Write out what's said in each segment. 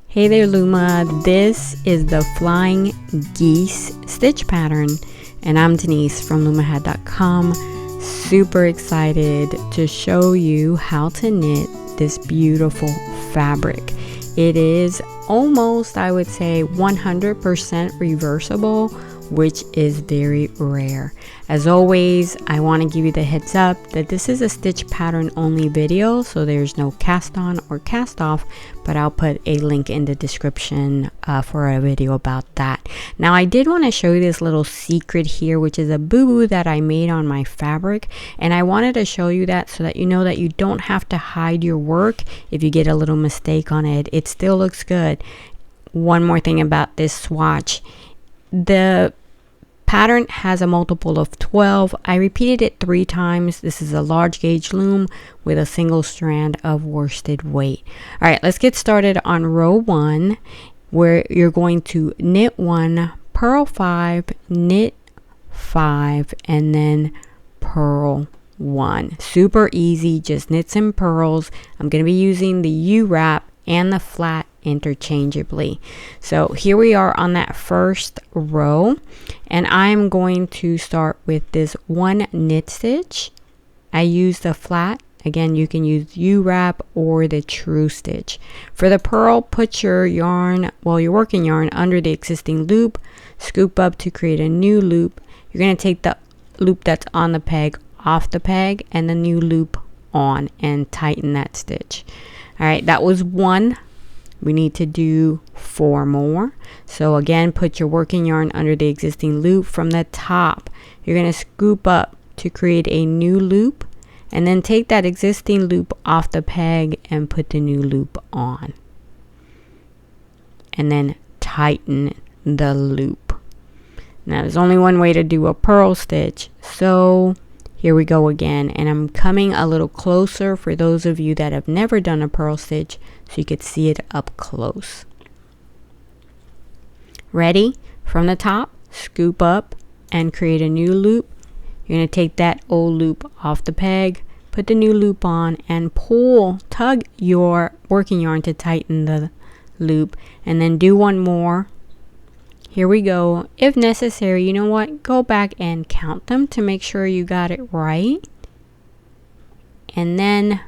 Hey there Luma, this is the Flying Geese stitch pattern and I'm Denise from lumahat.com. Super excited to show you how to knit this beautiful fabric. It is almost, I would say, 100% reversible, which is very rare. As always, I want to give you the heads up that this is a stitch pattern only video, so there's no cast on or cast off, but I'll put a link in the description for a video about that. Now I did want to show you this little secret here, which is a boo-boo that I made on my fabric, and I wanted to show you that so that you know that you don't have to hide your work if you get a little mistake on it. It still looks good. One more thing about this swatch. The pattern has a multiple of 12. I repeated it 3 times. This is a large gauge loom with a single strand of worsted weight. All right, let's get started on row 1, where you're going to knit 1, purl 5, knit 5, and then purl 1. Super easy, just knits and purls. I'm going to be using the U-wrap and the flat interchangeably. So here we are on that first row, and I'm going to start with this 1 knit stitch. I use the flat. Again, you can use U-wrap or the true stitch. For the purl, put your yarn, well, your working yarn under the existing loop, scoop up to create a new loop. You're going to take the loop that's on the peg off the peg and the new loop on and tighten that stitch. All right, that was 1. We need to do 4 more. So again, put your working yarn under the existing loop. From the top, you're going to scoop up to create a new loop, and then take that existing loop off the peg and put the new loop on, and then tighten the loop. Now there's only one way to do a purl stitch, so here we go again, and I'm coming a little closer for those of you that have never done a purl stitch so you could see it up close. Ready? From the top, scoop up and create a new loop. You're going to take that old loop off the peg, put the new loop on, and pull, tug your working yarn to tighten the loop, and then do 1 more. Here we go. If necessary, you know what? Go back and count them to make sure you got it right. And then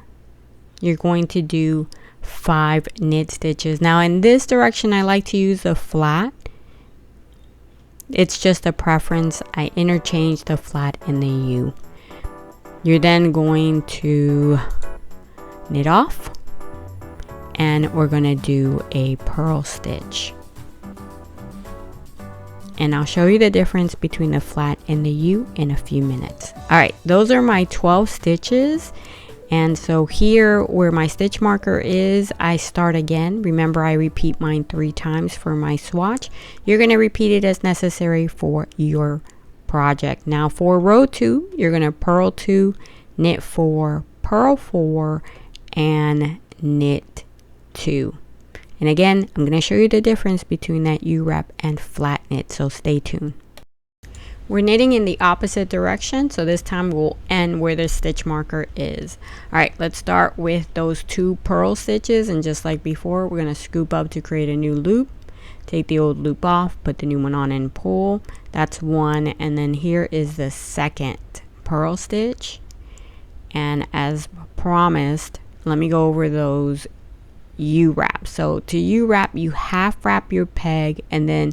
you're going to do 5 knit stitches. Now in this direction, I like to use the flat. It's just a preference. I interchange the flat and the U. You're then going to knit off, and we're going to do a purl stitch. And I'll show you the difference between the flat and the U in a few minutes. All right, those are my 12 stitches. And so here where my stitch marker is, I start again. Remember, I repeat mine 3 times for my swatch. You're going to repeat it as necessary for your project. Now for row 2, you're going to purl 2, knit 4, purl 4, and knit 2. And again, I'm going to show you the difference between that U-wrap and flat knit, so stay tuned. We're knitting in the opposite direction, so this time we'll end where the stitch marker is. All right, let's start with those 2 purl stitches, and just like before, we're going to scoop up to create a new loop. Take the old loop off, put the new one on and pull. That's 1, and then here is the second purl stitch. And as promised, let me go over those U-wrap. So to U-wrap, you half wrap your peg and then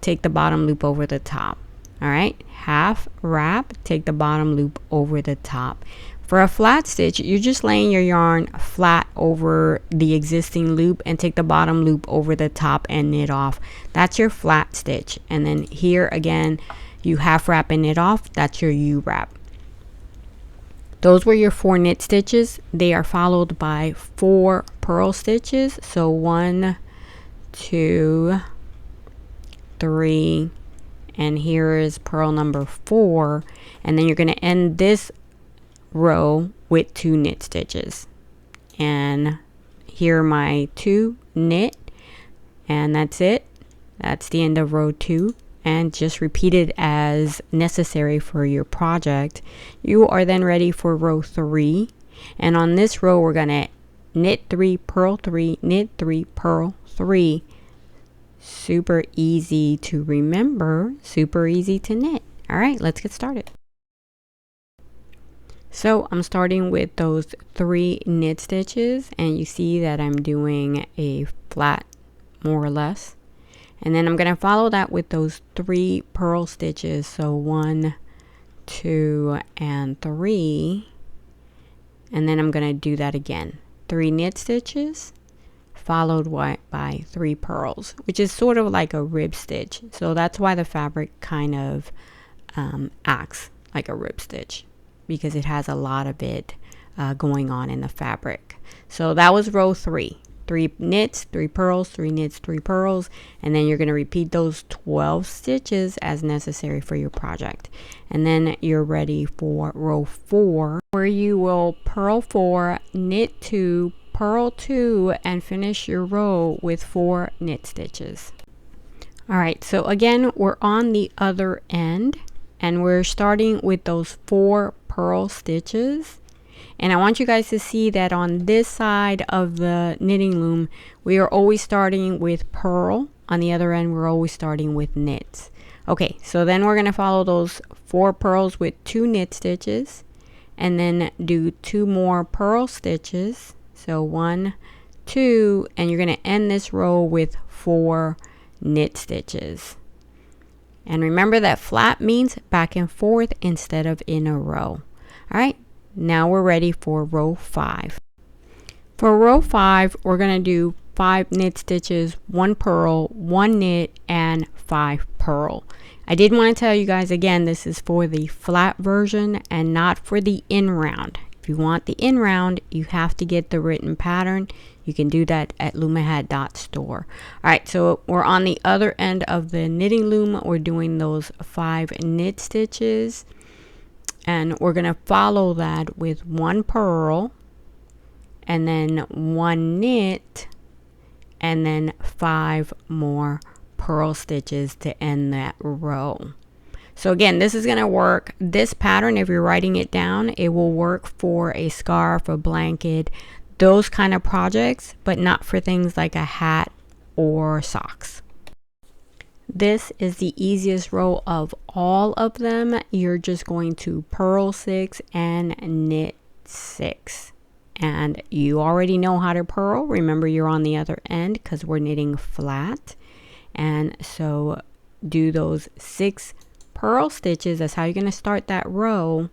take the bottom loop over the top. All right, half wrap, take the bottom loop over the top. For a flat stitch, you're just laying your yarn flat over the existing loop and take the bottom loop over the top and knit off. That's your flat stitch. And then here again, you half wrap and knit off. That's your U-wrap. Those were your 4 knit stitches. They are followed by 4 purl stitches. So 1, 2, 3, and here is purl number 4. And then you're going to end this row with 2 knit stitches. And here are my 2 knit, and that's it. That's the end of row 2. And just repeat it as necessary for your project. You are then ready for row 3, and on this row we're going to knit 3, purl 3, knit 3, purl 3. Super easy to remember, super easy to knit. All right, let's get started. So I'm starting with those 3 knit stitches, and you see that I'm doing a flat more or less, and then I'm going to follow that with those 3 purl stitches. So 1, 2, and 3, and then I'm going to do that again. 3 knit stitches followed by 3 purls, which is sort of like a rib stitch. So that's why the fabric kind of acts like a rib stitch, because it has a lot of it going on in the fabric. So that was row 3. 3 knits, 3 purls, 3 knits, 3 purls, and then you're going to repeat those 12 stitches as necessary for your project. And then you're ready for row 4, where you will purl 4, knit 2, purl 2, and finish your row with 4 knit stitches. All right, so again, we're on the other end, and we're starting with those 4 purl stitches. And I want you guys to see that on this side of the knitting loom, we are always starting with purl. On the other end, we're always starting with knits. Okay, so then we're going to follow those 4 purls with 2 knit stitches, and then do 2 more purl stitches. So 1, 2, and you're going to end this row with 4 knit stitches. And remember that flat means back and forth instead of in a row. All right. Now we're ready for row 5. For row 5, we're going to do 5 knit stitches, 1 purl, 1 knit, and 5 purl. I did want to tell you guys again, this is for the flat version and not for the in round. If you want the in round, you have to get the written pattern. You can do that at lumahat.store. All right, so we're on the other end of the knitting loom. We're doing those 5 knit stitches. And we're going to follow that with 1 purl, and then 1 knit, and then 5 more purl stitches to end that row. So again, this is going to work. This pattern, if you're writing it down, it will work for a scarf, a blanket, those kind of projects, but not for things like a hat or socks. This is the easiest row of all of them. You're just going to purl 6 and knit 6. And you already know how to purl. Remember, you're on the other end because we're knitting flat. And so do those 6 purl stitches. That's how you're going to start that row,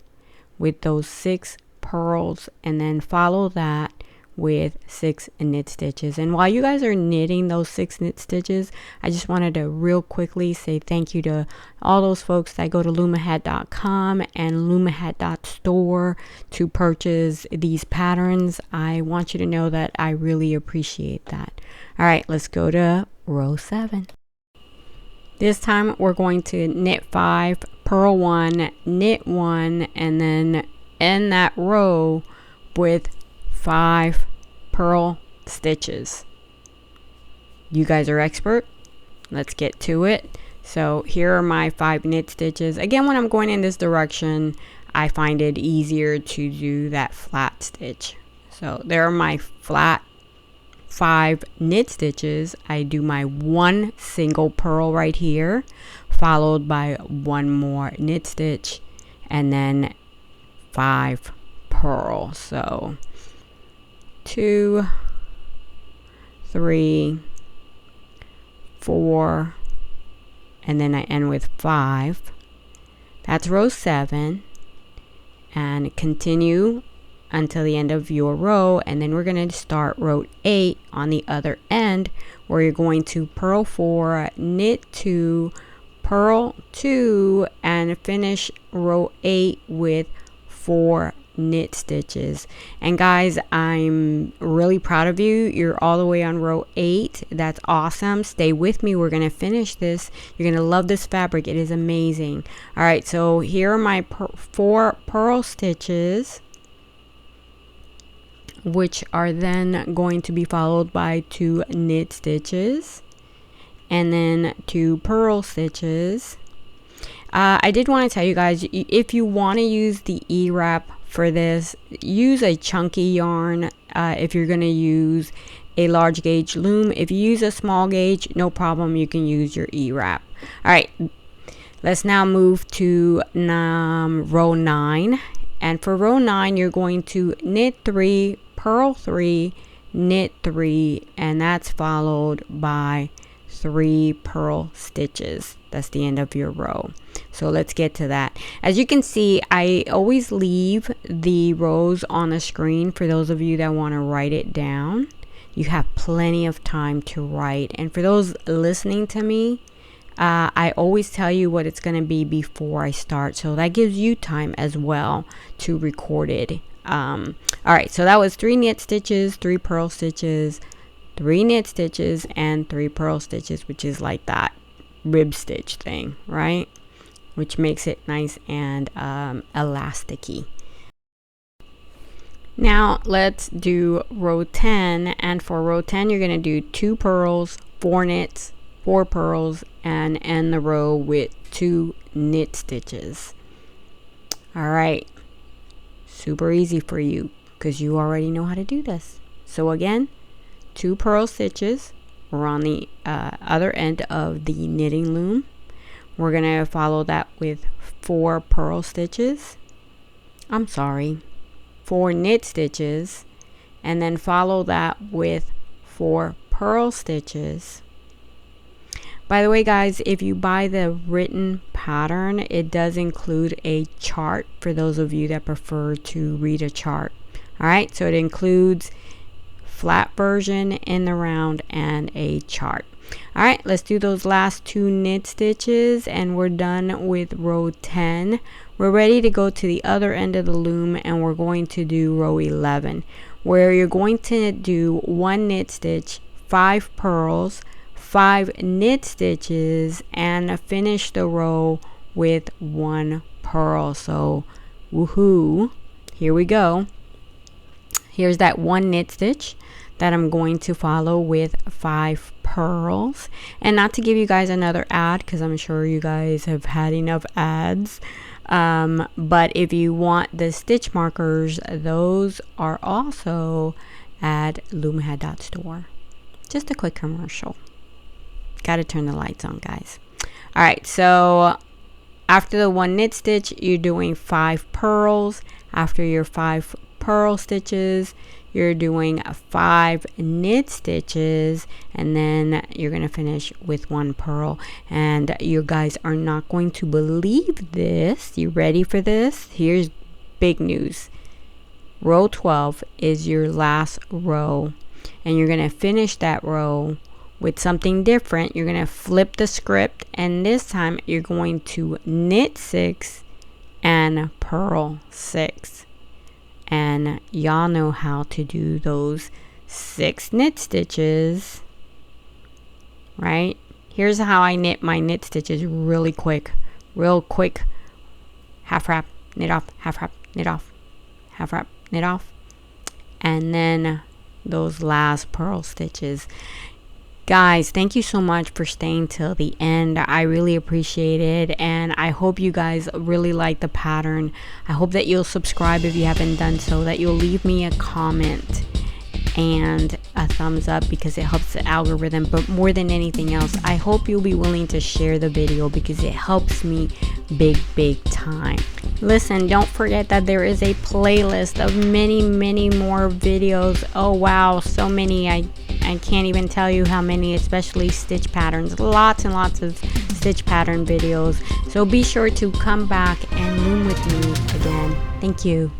with those 6 purls, and then follow that with 6 knit stitches. And while you guys are knitting those 6 knit stitches, I just wanted to real quickly say thank you to all those folks that go to lumahat.com and lumahat.store to purchase these patterns. I want you to know that I really appreciate that. All right, let's go to row 7. This time we're going to knit 5, purl 1, knit 1, and then end that row with 5 purl stitches. You guys are expert. Let's get to it. So here are my 5 knit stitches. Again, when I'm going in this direction, I find it easier to do that flat stitch. So there are my flat 5 knit stitches. I do my 1 single purl right here, followed by 1 more knit stitch, and then 5 purl. So 2, 3, 4, and then I end with 5. That's row 7, and continue until the end of your row, and then we're going to start row 8 on the other end, where you're going to purl 4, knit 2, purl 2, and finish row 8 with 4 knit stitches. And guys, I'm really proud of you. You're all the way on row 8. That's awesome. Stay with me. We're gonna finish this. You're gonna love this fabric. It is amazing. All right, so here are my 4 purl stitches, which are then going to be followed by 2 knit stitches and then 2 purl stitches. I did want to tell you guys, if you want to use the E-wrap for this, use a chunky yarn. if you're going to use a large gauge loom. If you use a small gauge, no problem, you can use your E-wrap. All right, let's now move to row 9. And for row 9, you're going to knit 3, purl 3, knit 3, and that's followed by 3 purl stitches. That's the end of your row. So let's get to that. As you can see, I always leave the rows on the screen for those of you that want to write it down. You have plenty of time to write. And for those listening to me, I always tell you what it's going to be before I start, so that gives you time as well to record it. All right, so that was 3 knit stitches, 3 purl stitches, 3 knit stitches, and 3 purl stitches, which is like that rib stitch thing, right? Which makes it nice and elasticy. Now let's do row 10, and for row 10 you're going to do 2 purls, 4 knits, 4 purls, and end the row with 2 knit stitches. All right, super easy for you because you already know how to do this. So again, 2 purl stitches. We're on the other end of the knitting loom. We're gonna follow that with 4 purl stitches. 4 knit stitches, and then follow that with 4 purl stitches. By the way, guys, if you buy the written pattern, it does include a chart for those of you that prefer to read a chart. All right, so it includes flat version in the round and a chart. All right, let's do those last 2 knit stitches and we're done with row 10. We're ready to go to the other end of the loom, and we're going to do row 11, where you're going to do 1 knit stitch, 5 purls, 5 knit stitches, and finish the row with 1 purl. So woohoo, here we go. Here's that 1 knit stitch that I'm going to follow with 5 purls. And not to give you guys another ad, because I'm sure you guys have had enough ads, but if you want the stitch markers, those are also at loomhead.store. Just a quick commercial. Gotta turn the lights on, guys. All right, so after the 1 knit stitch, you're doing 5 purls. After your 5 purl stitches, you're doing 5 knit stitches, and then you're gonna finish with 1 purl. And you guys are not going to believe this. You ready for this? Here's big news. Row 12 is your last row, and you're gonna finish that row with something different. You're gonna flip the script, and this time you're going to knit 6 and purl 6. And y'all know how to do those 6 knit stitches, right? Here's how I knit my knit stitches real quick. Half wrap, knit off, half wrap, knit off, half wrap, knit off, and then those last purl stitches. Guys, thank you so much for staying till the end. I really appreciate it, and I hope you guys really like the pattern. I hope that you'll subscribe if you haven't done so, that you'll leave me a comment and a thumbs up because it helps the algorithm. But more than anything else, I hope you'll be willing to share the video because it helps me big time. Listen, don't forget that there is a playlist of many more videos. Oh wow, so many. I can't even tell you how many, especially stitch patterns. Lots and lots of stitch pattern videos. So be sure to come back and loom with me again. Thank you.